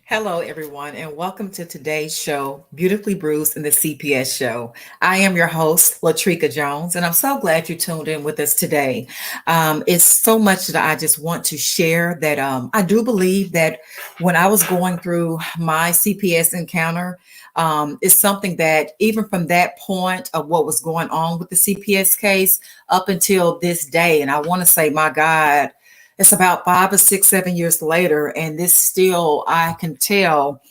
Hello, everyone, and welcome to today's show, Beautifully Bruised in the CPS Show. I am your host, Latrika Jones, and I'm so glad you tuned in with us today. It's so much that I just want to share that I do believe that when I was going through my CPS encounter, it's something that even from that point of what was going on with the CPS case up until this day, and I want to say, my God, it's about 5 or 6, 7 years later, and this still, I can tell,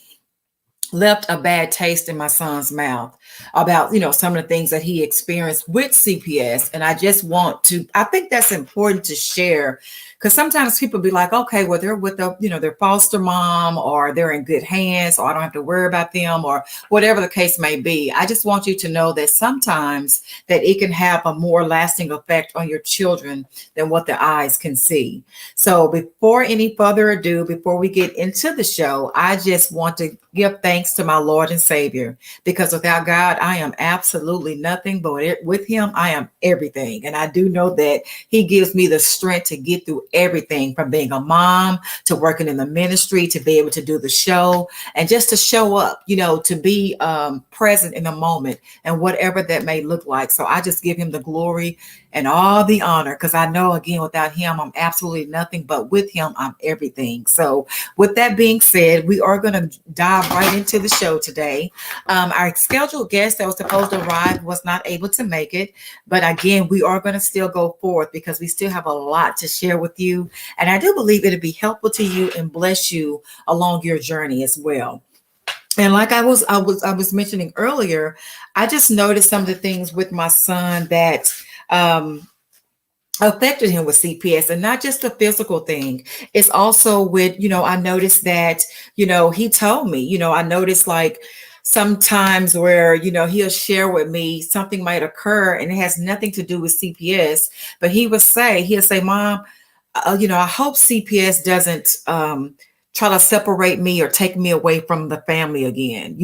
left a bad taste in my son's mouth about some of the things that he experienced with CPS. And I just want to, I think that's important to share, because sometimes people be like, okay, well, they're with their foster mom, or they're in good hands, or I don't have to worry about them, or whatever the case may be. I just want you to know that sometimes that it can have a more lasting effect on your children than what the eyes can see. So before any further ado, before we get into the show, I just want to give thanks to my Lord and Savior, because without God, I am absolutely nothing, but with Him, I am everything. And I do know that He gives me the strength to get through everything, from being a mom to working in the ministry, to be able to do the show, and just to show up, to be present in the moment and whatever that may look like. So I just give Him the glory and all the honor, because I know, again, without Him, I'm absolutely nothing, but with Him, I'm everything. So with that being said, we are going to dive right into the show today. Our scheduled guest that was supposed to arrive was not able to make it, but again, we are going to still go forth, because we still have a lot to share with you, and I do believe it'll be helpful to you and bless you along your journey as well. And like I was mentioning earlier, I just noticed some of the things with my son that um, affected him with CPS, and not just a physical thing. It's also with, I noticed that, he told me, I noticed, like, sometimes where, he'll share with me something might occur and it has nothing to do with CPS, but he'll say, Mom, I hope CPS doesn't try to separate me or take me away from the family again,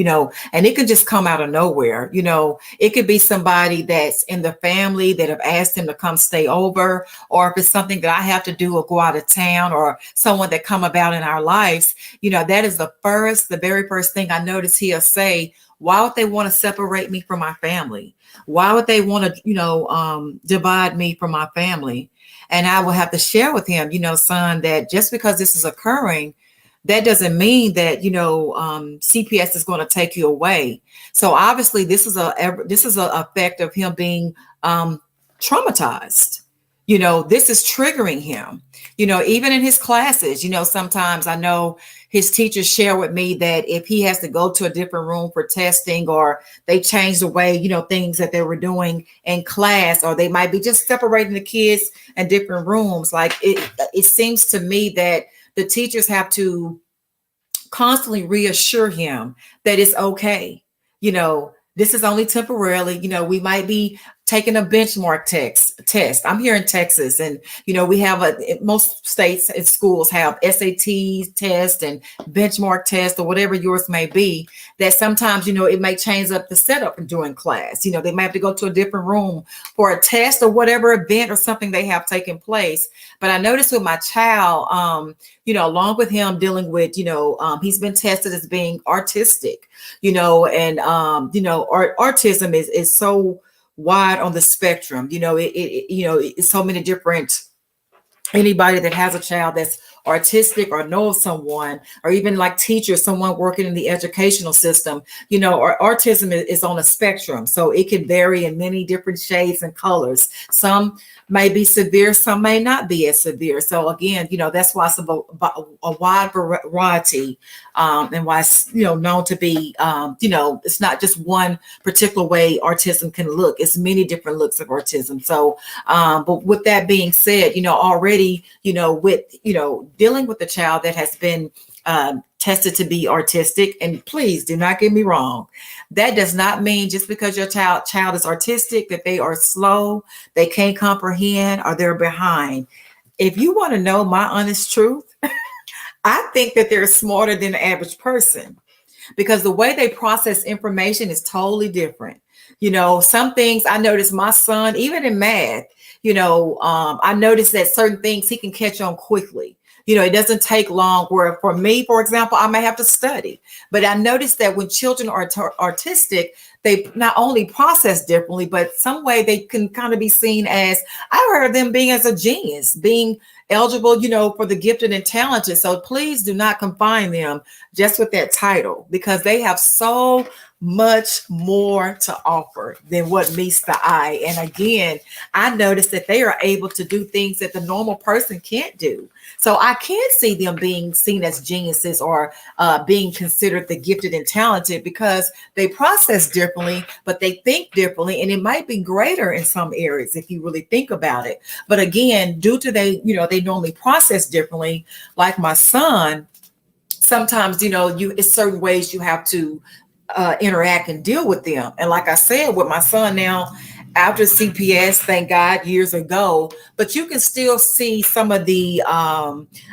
and it can just come out of nowhere. It could be somebody that's in the family that have asked him to come stay over, or if it's something that I have to do or go out of town, or someone that come about in our lives, that is the very first thing I notice he'll say. Why would they want to separate me from my family? Why would they want to, divide me from my family? And I will have to share with him, son, that just because this is occurring, that doesn't mean that CPS is going to take you away. So obviously, this is a effect of him being traumatized. This is triggering him. Even in his classes, sometimes I know his teachers share with me that if he has to go to a different room for testing, or they change the way, things that they were doing in class, or they might be just separating the kids in different rooms. Like, it seems to me that the teachers have to constantly reassure him that it's okay. This is only temporarily. We might be taking a benchmark test. I'm here in Texas, and we have most states and schools have SAT test and benchmark test, or whatever yours may be. That sometimes it may change up the setup during class. They might have to go to a different room for a test or whatever event or something they have taken place. But I noticed with my child, along with him dealing with, he's been tested as being artistic, and autism is so wide on the spectrum. It's so many different. Anybody that has a child that's artistic, or knows someone, or even like teachers, someone working in the educational system, or autism is on a spectrum. So it can vary in many different shades and colors. Some may be severe, some may not be as severe. So again, that's why it's a wide variety, and why it's, known to be, it's not just one particular way autism can look. It's many different looks of autism. So, but with that being said, already, with, dealing with a child that has been tested to be autistic, and please do not get me wrong, that does not mean just because your child is artistic that they are slow, they can't comprehend, or they're behind. If you want to know my honest truth, I think that they're smarter than the average person, because the way they process information is totally different. Some things I noticed my son, even in math, I noticed that certain things he can catch on quickly. It doesn't take long where for me, for example, I may have to study. But I noticed that when children are artistic, they not only process differently, but some way they can kind of be seen as, I heard them being as a genius, being eligible, for the gifted and talented. So please do not confine them just with that title, because they have so much more to offer than what meets the eye. And again, I noticed that they are able to do things that the normal person can't do. So I can see them being seen as geniuses, or being considered the gifted and talented, because they process differently, but they think differently, and it might be greater in some areas if you really think about it. But again, due to they normally process differently, like my son, sometimes it's certain ways you have to interact and deal with them. And like I said, with my son now, after CPS, thank God, years ago, but you can still see some of the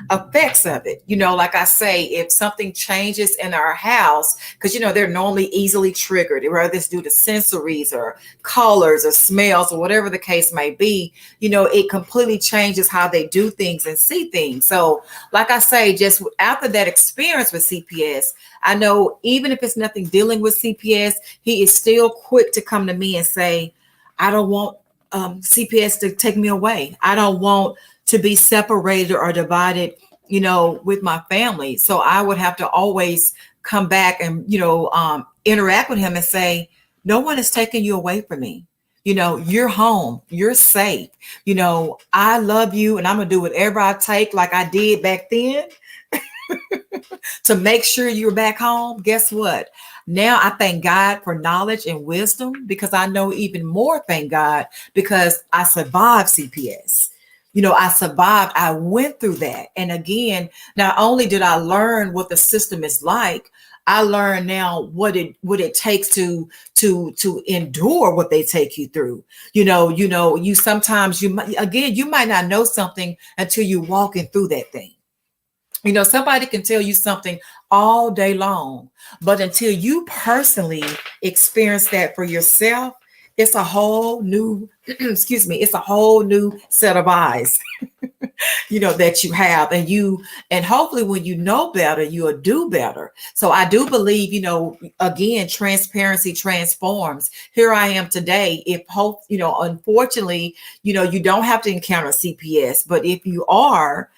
effects of it. Like I say, if something changes in our house, because they're normally easily triggered, whether it's due to sensories or colors or smells or whatever the case may be, it completely changes how they do things and see things. So like I say, just after that experience with CPS, I know even if it's nothing dealing with CPS, he is still quick to come to me and say, I don't want CPS to take me away. I don't want to be separated or divided, with my family. So I would have to always come back and, interact with him and say, no one is taking you away from me. You're home, you're safe. I love you, and I'm going to do whatever I take, like I did back then, to make sure you're back home. Guess what? Now I thank God for knowledge and wisdom, because I know even more, thank God, because I survived CPS. I survived. I went through that. And again, not only did I learn what the system is like, I learned now what it takes to endure what they take you through. You sometimes you might not know something until you're walking through that thing. Somebody can tell you something all day long, but until you personally experience that for yourself, it's a whole new, excuse me, it's a whole new set of eyes, that you have, and hopefully when you know better, you'll do better. So I do believe, again, transparency transforms. Here I am today. If hope, unfortunately, you don't have to encounter CPS, but if you are,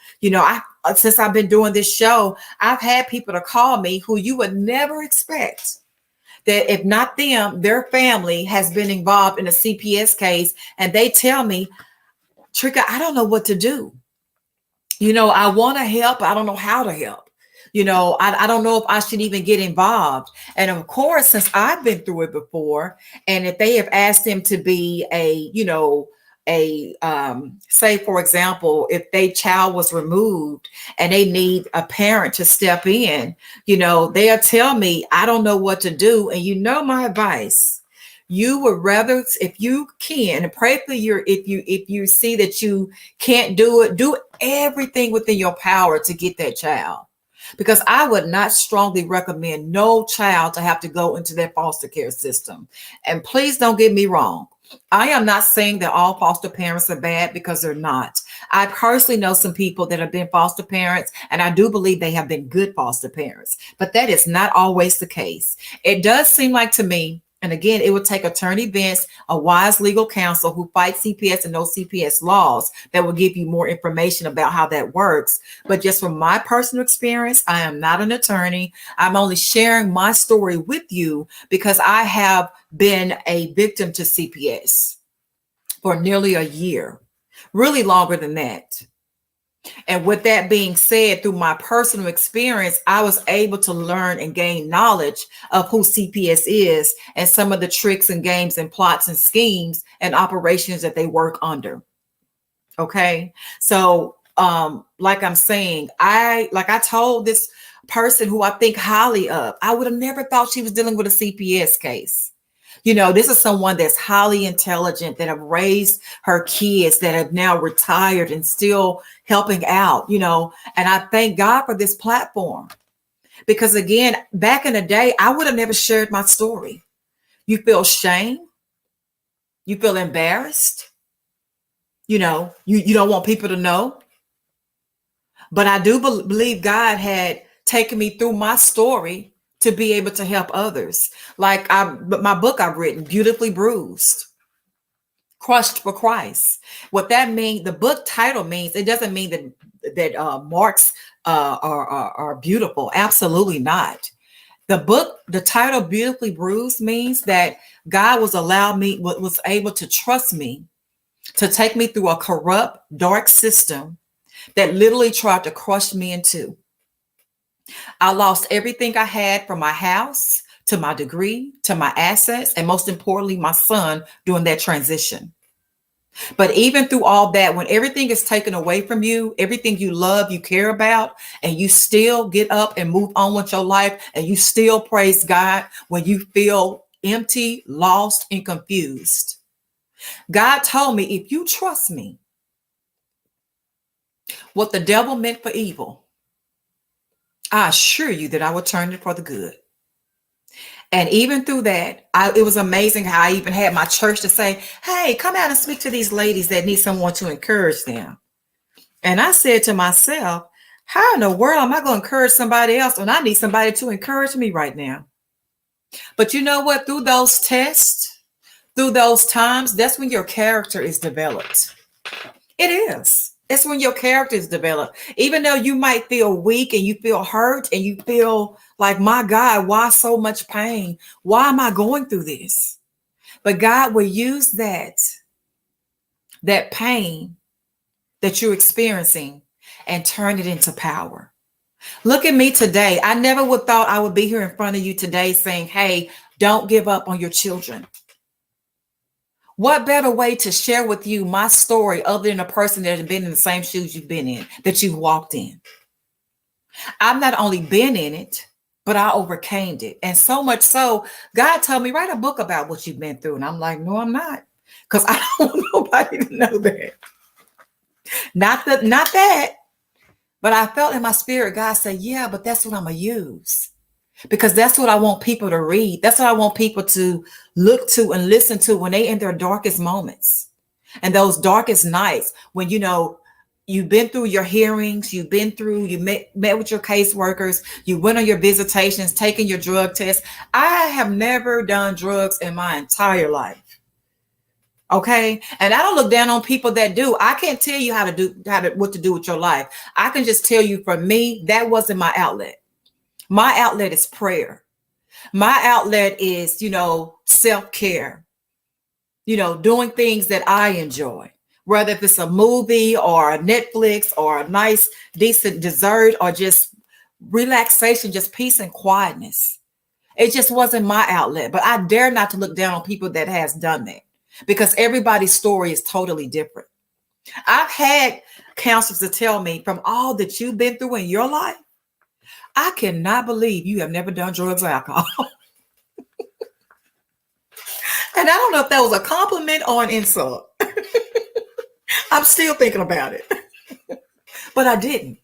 since I've been doing this show, I've had people to call me who you would never expect, that if not them, their family has been involved in a CPS case, and they tell me, Trika, I don't know what to do. I want to help, but I don't know how to help. I don't know if I should even get involved. And of course, since I've been through it before, and if they have asked them to be say, for example, if their child was removed and they need a parent to step in, they'll tell me, I don't know what to do. And my advice, you would rather, if you can, and pray for if you see that you can't do it, do everything within your power to get that child. Because I would not strongly recommend no child to have to go into their foster care system. And please don't get me wrong. I am not saying that all foster parents are bad, because they're not. I personally know some people that have been foster parents, and I do believe they have been good foster parents, but that is not always the case. It does seem like to me, and again, it would take attorney Vince, a wise legal counsel who fights CPS and knows CPS laws, that will give you more information about how that works. But just from my personal experience, I am not an attorney. I'm only sharing my story with you because I have been a victim to CPS for nearly a year, really longer than that. And with that being said, through my personal experience, I was able to learn and gain knowledge of who CPS is and some of the tricks and games and plots and schemes and operations that they work under. Okay. So, like I'm saying, I told this person who I think highly of, I would have never thought she was dealing with a CPS case. This is someone that's highly intelligent, that have raised her kids, that have now retired and still helping out, and I thank God for this platform, because again, back in the day, I would have never shared my story. You feel shame. You feel embarrassed. You don't want people to know. But I do believe God had taken me through my story to be able to help others. But my book I've written, Beautifully Bruised, Crushed for Christ. What that means, the book title means, it doesn't mean that marks are beautiful. Absolutely not. The title Beautifully Bruised means that God was able to trust me to take me through a corrupt, dark system that literally tried to crush me in two. I lost everything I had, from my house to my degree to my assets, and most importantly, my son during that transition. But even through all that, when everything is taken away from you, everything you love, you care about, and you still get up and move on with your life, and you still praise God when you feel empty, lost, and confused. God told me, if you trust me, what the devil meant for evil, I assure you that I will turn it for the good. And even through that, it was amazing how I even had my church to say, hey, come out and speak to these ladies that need someone to encourage them. And I said to myself, how in the world am I going to encourage somebody else when I need somebody to encourage me right now? But you know what? Through those tests, through those times, that's when your character is developed. It is. It's when your character is developed. Even though you might feel weak and you feel hurt and you feel like, my God, why so much pain? Why am I going through this? But God will use that pain that you're experiencing and turn it into power. Look at me today. I never would thought I would be here in front of you today saying, hey, don't give up on your children. What better way to share with you my story other than a person that has been in the same shoes you've been in, that you've walked in? I've not only been in it, but I overcame it. And so much so, God told me, write a book about what you've been through. And I'm like, no, I'm not. Because I don't want nobody to know that. Not that. But I felt in my spirit, God said, yeah, but that's what I'm going to use. Because that's what I want people to read. That's what I want people to look to and listen to when they in their darkest moments and those darkest nights when, you've been through your hearings, you met with your caseworkers, you went on your visitations, taken your drug test. I have never done drugs in my entire life. Okay. And I don't look down on people that do. I can't tell you what to do with your life. I can just tell you, for me, that wasn't my outlet. My outlet is prayer. My outlet is, self-care, doing things that I enjoy, whether if it's a movie or a Netflix or a nice, decent dessert or just relaxation, just peace and quietness. It just wasn't my outlet, but I dare not to look down on people that has done that because everybody's story is totally different. I've had counselors to tell me, from all that you've been through in your life, I cannot believe you have never done drugs or alcohol. And I don't know if that was a compliment or an insult. I'm still thinking about it. But I didn't.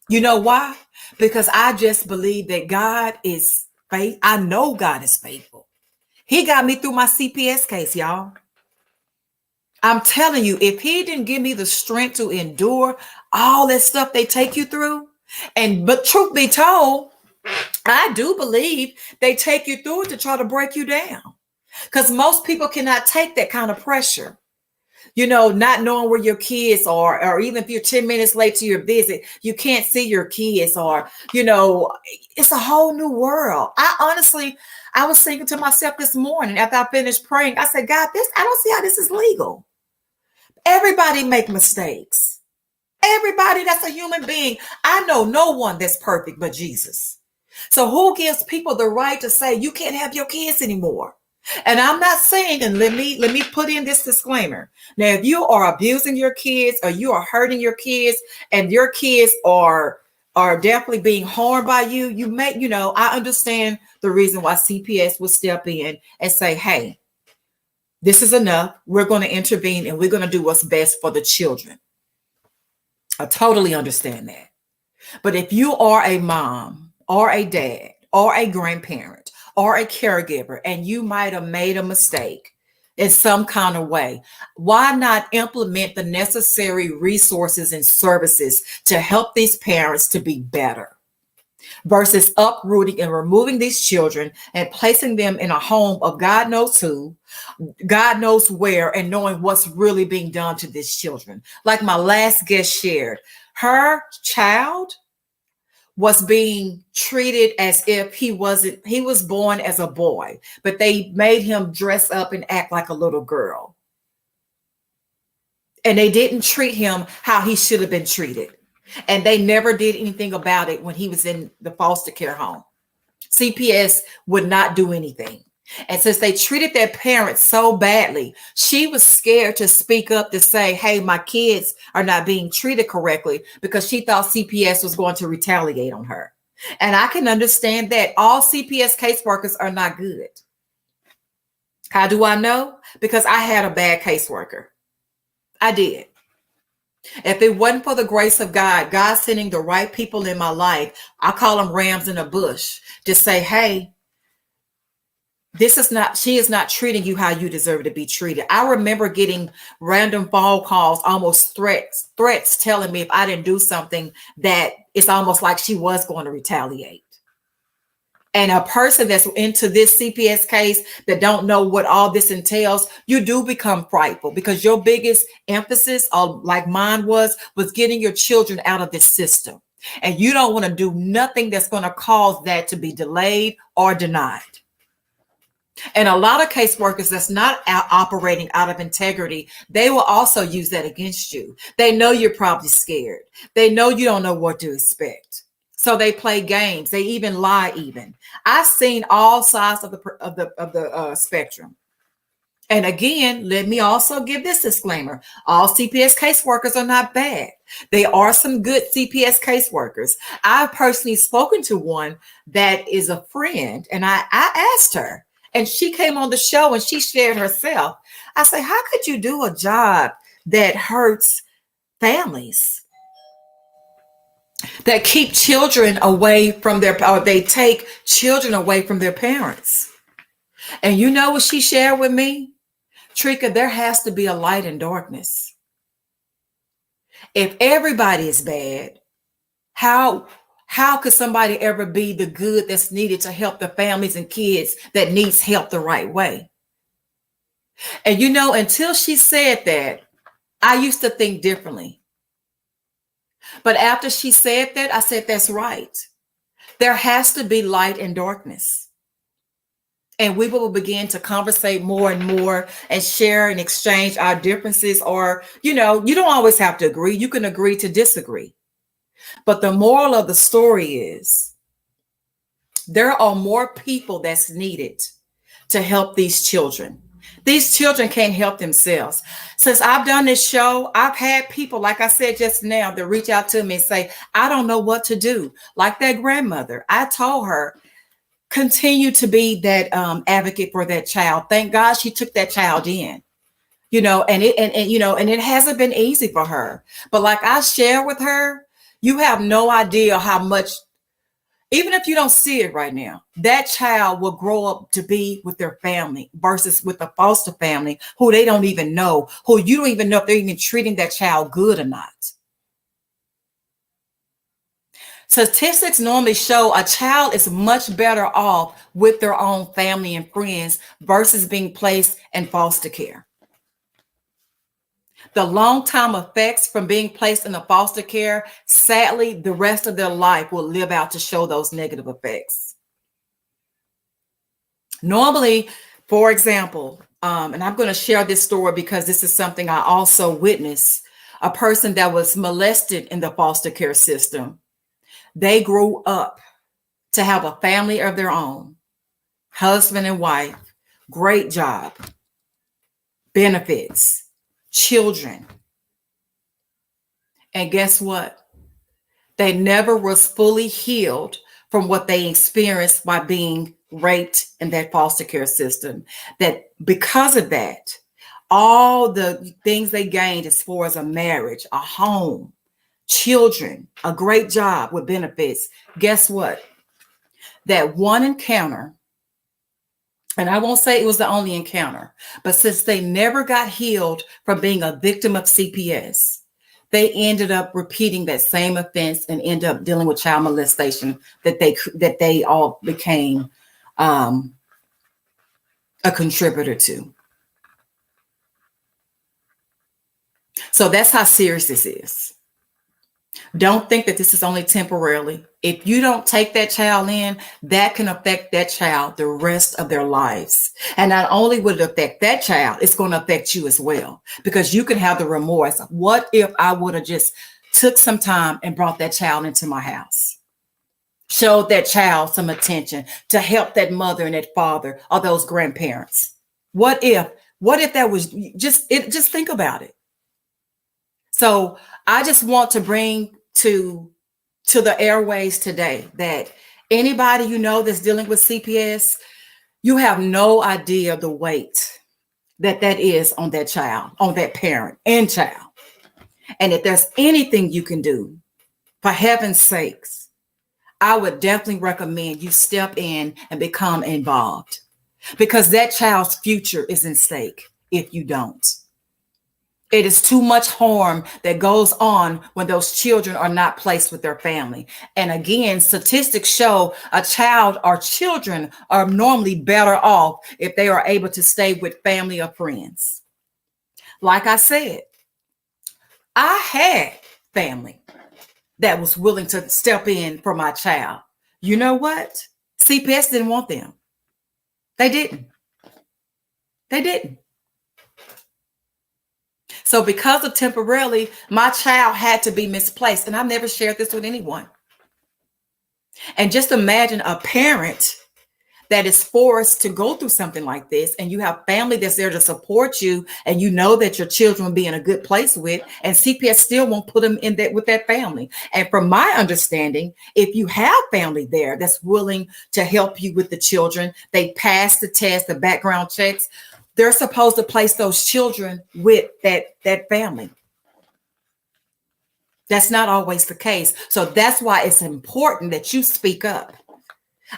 You know why? Because I just believe that God is faithful. I know God is faithful. He got me through my CPS case, y'all. I'm telling you, if he didn't give me the strength to endure all that stuff they take you through, but truth be told, I do believe they take you through it to try to break you down. Because most people cannot take that kind of pressure. Not knowing where your kids are, or even if you're 10 minutes late to your visit, you can't see your kids, or, it's a whole new world. I was thinking to myself this morning after I finished praying, I said, God, I don't see how this is legal. Everybody make mistakes. Everybody that's a human being. I know no one that's perfect but Jesus. So who gives people the right to say you can't have your kids anymore? And I'm not saying, and let me put in this disclaimer. Now, if you are abusing your kids or you are hurting your kids and your kids are definitely being harmed by you, I understand the reason why CPS will step in and say, hey, this is enough. We're going to intervene and we're going to do what's best for the children. I totally understand that. But if you are a mom or a dad or a grandparent or a caregiver and you might have made a mistake, in some kind of way. Why not implement the necessary resources and services to help these parents to be better versus uprooting and removing these children and placing them in a home of God knows who, God knows where, and knowing what's really being done to these children? Like my last guest shared, her child was being treated as if he was born as a boy, but they made him dress up and act like a little girl. And they didn't treat him how he should have been treated. And they never did anything about it when he was in the foster care home. CPS would not do anything. And since they treated their parents so badly, she was scared to speak up to say, hey, my kids are not being treated correctly, because she thought CPS was going to retaliate on her. And I can understand that. All CPS caseworkers are not good. How do I know? Because I had a bad caseworker. I did. If it wasn't for the grace of God, God sending the right people in my life, I call them rams in a bush, to say, hey, she is not treating you how you deserve to be treated. I remember getting random phone calls, almost threats telling me if I didn't do something, that it's almost like she was going to retaliate. And a person that's into this CPS case that don't know what all this entails, you do become frightful, because your biggest emphasis, like mine was getting your children out of this system. And you don't want to do nothing that's going to cause that to be delayed or denied. And a lot of caseworkers that's not operating out of integrity, they will also use that against you. They know you're probably scared. They know you don't know what to expect. So they play games. They even lie. I've seen all sides of the spectrum. And again, let me also give this disclaimer. All CPS caseworkers are not bad. There are some good CPS caseworkers. I've personally spoken to one that is a friend, and I asked her, and she came on the show and she shared herself. I say, how could you do a job that hurts families, that keep children away from or they take children away from their parents? And you know what she shared with me? Trika, there has to be a light in darkness. If everybody is bad, how could somebody ever be the good that's needed to help the families and kids that needs help the right way? And you know, until she said that, I used to think differently. But after she said that, I said, that's right. There has to be light and darkness. And we will begin to conversate more and more and share and exchange our differences. Or, you know, you don't always have to agree. You can agree to disagree. But the moral of the story is there are more people that's needed to help these children. These children can't help themselves. Since I've done this show, I've had people, like I said just now, that reach out to me and say, I don't know what to do. Like that grandmother, I told her, continue to be that advocate for that child. Thank God she took that child in. You know, and it hasn't been easy for her. But like I share with her, you have no idea how much, even if you don't see it right now, that child will grow up to be with their family versus with a foster family who they don't even know, who you don't even know if they're even treating that child good or not. Statistics normally show a child is much better off with their own family and friends versus being placed in foster care. The long-term effects from being placed in the foster care, sadly, the rest of their life will live out to show those negative effects. Normally, for example, and I'm going to share this story because this is something I also witnessed, a person that was molested in the foster care system. They grew up to have a family of their own, husband and wife, great job, benefits, children. And guess what? They never was fully healed from what they experienced by being raped in that foster care system. That because of that, all the things they gained as far as a marriage, a home, children, a great job with benefits, guess what? That one encounter And I won't say it was the only encounter, but since they never got healed from being a victim of CPS, they ended up repeating that same offense and end up dealing with child molestation that they all became um, a contributor to. So that's how serious this is. Don't think that this is only temporarily. If you don't take that child in, that can affect that child the rest of their lives. And not only would it affect that child, it's going to affect you as well, because you can have the remorse. What if I would have just took some time and brought that child into my house? Showed that child some attention to help that mother and that father or those grandparents. What if that was just think about it. So I just want to bring to the airways today that anybody you know that's dealing with CPS, you have no idea the weight that is on that child, on that parent and child. And if there's anything you can do, for heaven's sakes, I would definitely recommend you step in and become involved, because that child's future is in stake if you don't. It is too much harm that goes on when those children are not placed with their family. And again, statistics show a child or children are normally better off if they are able to stay with family or friends. Like I said, I had family that was willing to step in for my child. You know what? CPS didn't want them. They didn't. They didn't. So because of temporarily, my child had to be misplaced. And I've never shared this with anyone. And just imagine a parent that is forced to go through something like this, and you have family that's there to support you, and you know that your children will be in a good place with, and CPS still won't put them in that with that family. And from my understanding, if you have family there that's willing to help you with the children, they pass the test, the background checks, they're supposed to place those children with that family. That's not always the case. So that's why it's important that you speak up.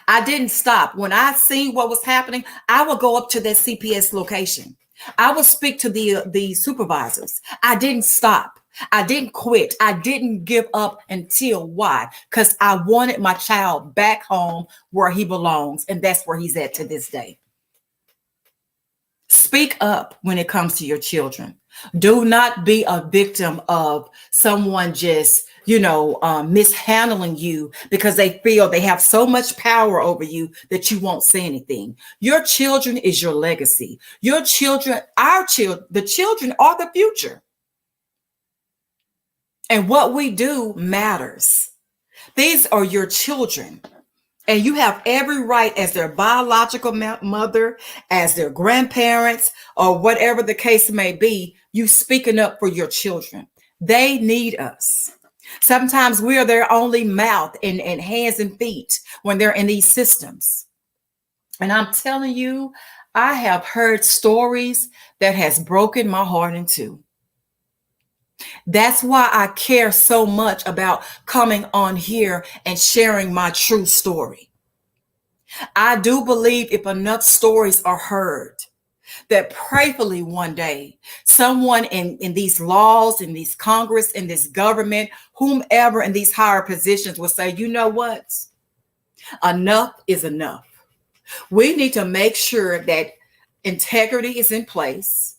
I didn't stop. When I seen what was happening, I would go up to that CPS location. I would speak to the supervisors. I didn't stop. I didn't quit. I didn't give up until why? Because I wanted my child back home where he belongs, and that's where he's at to this day. Speak up when it comes to your children. Do not be a victim of someone just, mishandling you because they feel they have so much power over you that you won't say anything. Your children is your legacy. Your children, our children, the children are the future. And what we do matters. These are your children. And you have every right as their biological mother, as their grandparents, or whatever the case may be, you speaking up for your children. They need us. Sometimes we are their only mouth and hands and feet when they're in these systems. And I'm telling you, I have heard stories that has broken my heart in two. That's why I care so much about coming on here and sharing my true story. I do believe if enough stories are heard, that prayerfully one day, someone in these laws, in these Congress, in this government, whomever in these higher positions will say, you know what? Enough is enough. We need to make sure that integrity is in place,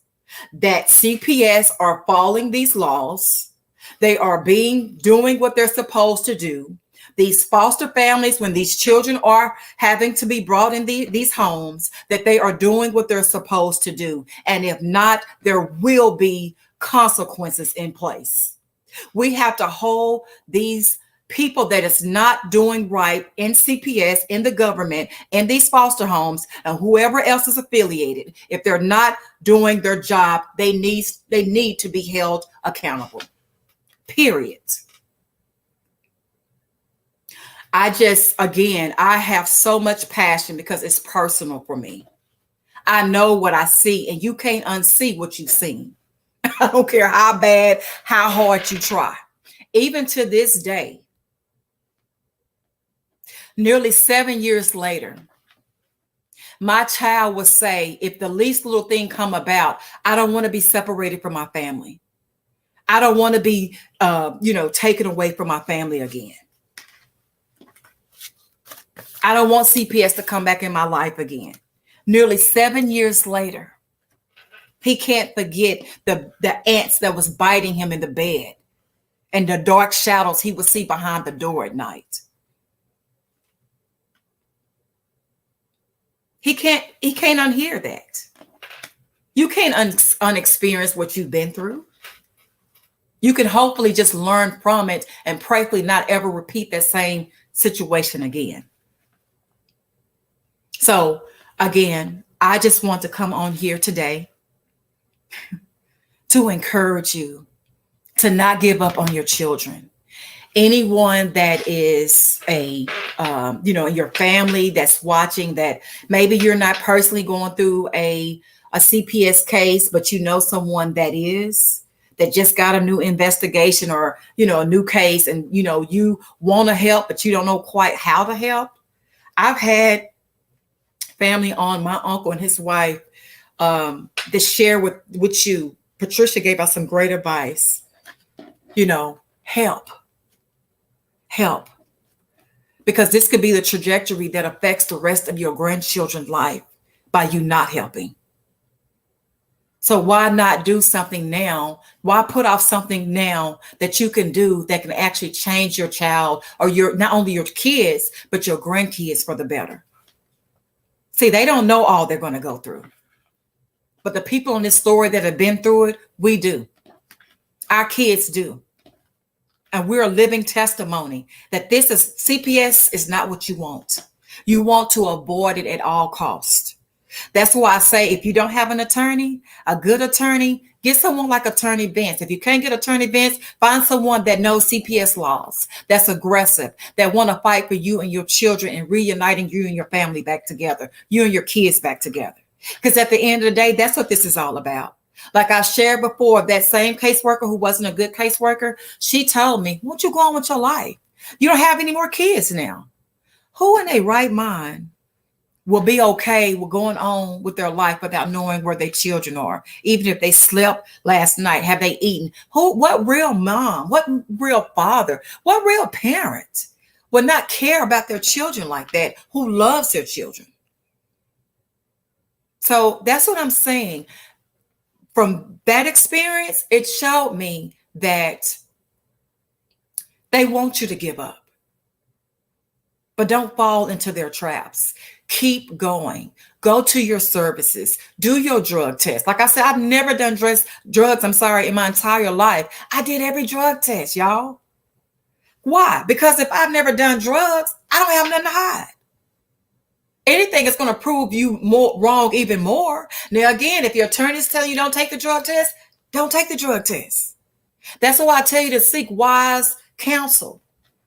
that CPS are following these laws. They are doing what they're supposed to do. These foster families, when these children are having to be brought in these homes, that they are doing what they're supposed to do. And if not, there will be consequences in place. We have to hold these people that is not doing right in CPS, in the government, in these foster homes, and whoever else is affiliated. If they're not doing their job, they need to be held accountable. Period. I have so much passion because it's personal for me. I know what I see, and you can't unsee what you've seen. I don't care how bad, how hard you try. Even to this day, nearly 7 years later, My child will say, if the least little thing come about, I don't want to be separated from my family. I don't want to be, taken away from my family again. I don't want CPS to come back in my life again. Nearly 7 years later, he can't forget the ants that was biting him in the bed and the dark shadows he would see behind the door at night. He can't unhear that. You can't unexperience what you've been through. You can hopefully just learn from it and prayerfully not ever repeat that same situation again. So again, I just want to come on here today to encourage you to not give up on your children. Anyone that is in your family that's watching, that maybe you're not personally going through a CPS case, but you know someone that is, that just got a new investigation or, a new case, and, you want to help, but you don't know quite how to help. I've had family on, my uncle and his wife, to share with you. Patricia gave us some great advice. Help. Because this could be the trajectory that affects the rest of your grandchildren's life by you not helping. So why not do something now? Why put off something now that you can do that can actually change your child or not only your kids, but your grandkids for the better? See, they don't know all they're going to go through. But the people in this story that have been through it, we do. Our kids do. And we're a living testimony that CPS is not what you want. You want to avoid it at all costs. That's why I say, if you don't have an attorney, a good attorney, get someone like Attorney Vince. If you can't get Attorney Vince, find someone that knows CPS laws, that's aggressive, that want to fight for you and your children and reuniting you and your family back together, you and your kids back together. Because at the end of the day, that's what this is all about. Like I shared before, that same caseworker who wasn't a good caseworker, she told me, won't you go on with your life? You don't have any more kids now. Who in their right mind will be okay with going on with their life without knowing where their children are? Even if they slept last night, have they eaten? What real mom, what real father, what real parent would not care about their children like that, who loves their children? So that's what I'm saying. From that experience, it showed me that they want you to give up. But don't fall into their traps. Keep going. Go to your services. Do your drug test. Like I said, I've never done drugs, in my entire life. I did every drug test, y'all. Why? Because if I've never done drugs, I don't have nothing to hide. Anything is going to prove you wrong even more. Now, again, if your attorney's telling you don't take the drug test, don't take the drug test. That's why I tell you to seek wise counsel,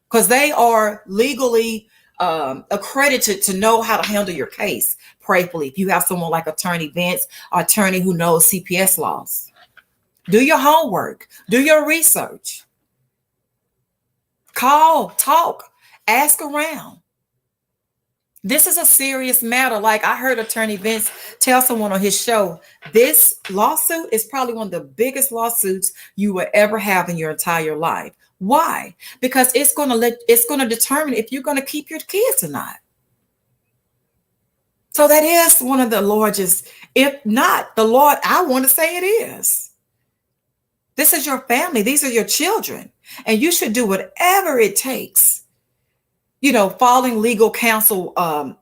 because they are legally accredited to know how to handle your case prayerfully. If you have someone like Attorney Vince, or attorney who knows CPS laws, do your homework, do your research, call, talk, ask around. This is a serious matter. Like I heard Attorney Vince tell someone on his show, this lawsuit is probably one of the biggest lawsuits you will ever have in your entire life. Why? Because it's going to determine if you're going to keep your kids or not. So that is one of the largest, if not the Lord, I want to say it is. This is your family. These are your children. And you should do whatever it takes, following legal counsel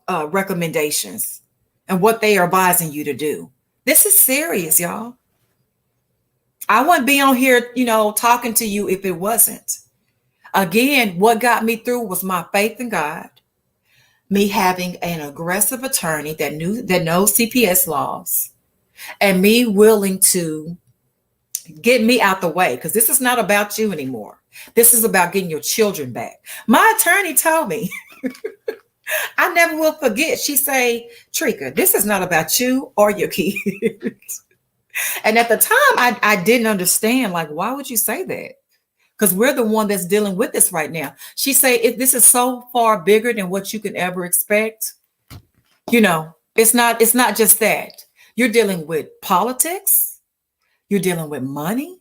recommendations and what they are advising you to do. This is serious, y'all. I wouldn't be on here, talking to you if it wasn't. Again, what got me through was my faith in God, me having an aggressive attorney that knows CPS laws, and me willing to get me out the way, because this is not about you anymore. This is about getting your children back. My attorney told me, I never will forget. She say, Trika, this is not about you or your kids. And at the time, I didn't understand, like, why would you say that? Because we're the one that's dealing with this right now. She say, if this is so far bigger than what you can ever expect, It's not just that. You're dealing with politics, you're dealing with money,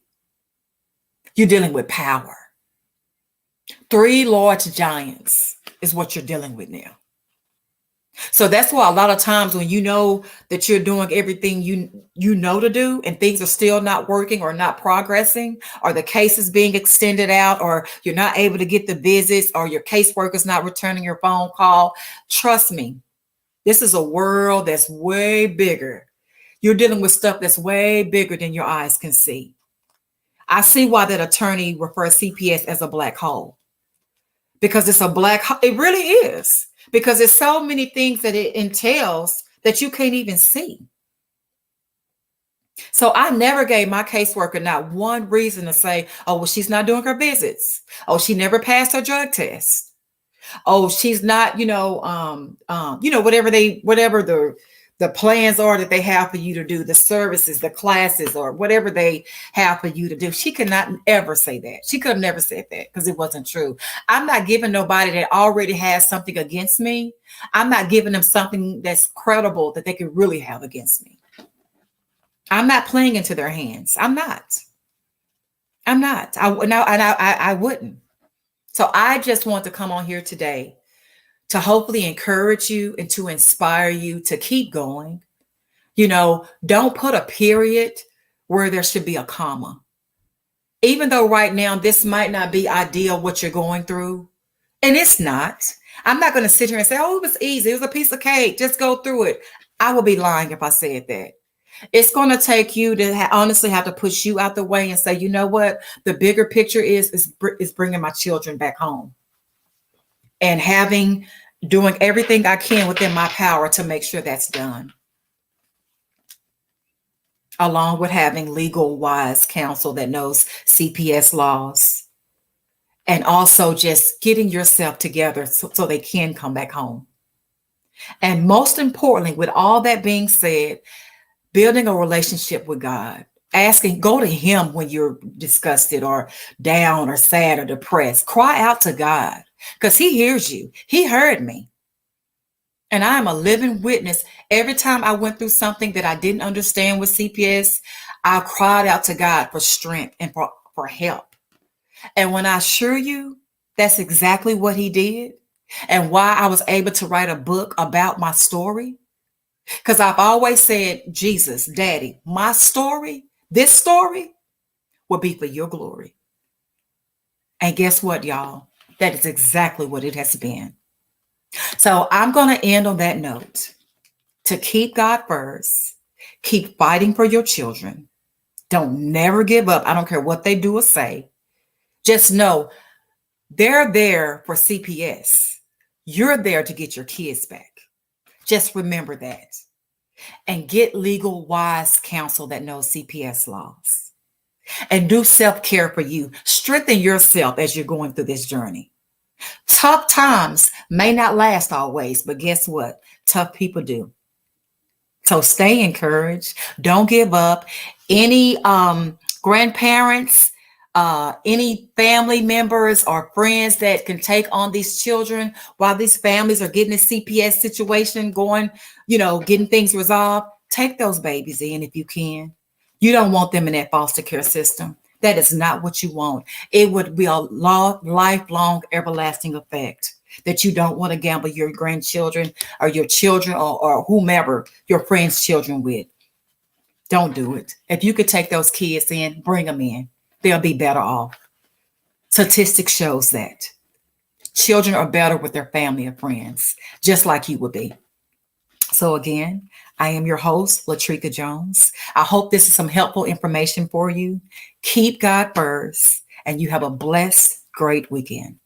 you're dealing with power. Three large giants is what you're dealing with now. So that's why a lot of times when you know that you're doing everything you know to do and things are still not working or not progressing, or the case is being extended out, or you're not able to get the visits, or your caseworker's not returning your phone call, trust me, this is a world that's way bigger. You're dealing with stuff that's way bigger than your eyes can see. I see why that attorney refers CPS as a black hole, because it's a black hole. It really is, because there's so many things that it entails that you can't even see. So I never gave my caseworker not one reason to say, oh, well, she's not doing her visits. Oh, she never passed her drug test. Oh, she's not, whatever the plans are that they have for you to do, the services, the classes, or whatever they have for you to do. She could not ever say that. She could have never said that because it wasn't true. I'm not giving nobody that already has something against me. I'm not giving them something that's credible that they could really have against me. I'm not playing into their hands. I'm not. I wouldn't. So I just want to come on here today to hopefully encourage you and to inspire you to keep going. Don't put a period where there should be a comma. Even though right now this might not be ideal what you're going through, and it's not. I'm not going to sit here and say, oh, it was easy. It was a piece of cake. Just go through it. I would be lying if I said that. It's going to take you to honestly have to push you out the way and say, you know what? The bigger picture is bringing my children back home and doing everything I can within my power to make sure that's done. Along with having legal wise counsel that knows CPS laws, and also just getting yourself together so they can come back home. And most importantly, with all that being said, building a relationship with God, go to him when you're disgusted or down or sad or depressed. Cry out to God because he hears you. He heard me. And I am a living witness. Every time I went through something that I didn't understand with CPS, I cried out to God for strength and for help. And when I assure you, that's exactly what he did, and why I was able to write a book about my story. Because I've always said, Jesus, Daddy, my story, this story will be for your glory. And guess what, y'all? That is exactly what it has been. So I'm going to end on that note. To keep God first, keep fighting for your children. Don't never give up. I don't care what they do or say. Just know they're there for CPS. You're there to get your kids back. Just remember that. And get legal wise counsel that knows CPS laws. And do self-care for you. Strengthen yourself as you're going through this journey. Tough times may not last always, but guess what? Tough people do. So stay encouraged. Don't give up. Any grandparents, any family members or friends that can take on these children while these families are getting a CPS situation going, getting things resolved, take those babies in if you can. You don't want them in that foster care system. That is not what you want. It would be a lifelong, everlasting effect that you don't want to gamble your grandchildren or your children or whomever your friends' children with. Don't do it. If you could take those kids in, bring them in. They'll be better off. Statistics shows that. Children are better with their family and friends, just like you would be. So again, I am your host, Latrika Jones. I hope this is some helpful information for you. Keep God first, and you have a blessed, great weekend.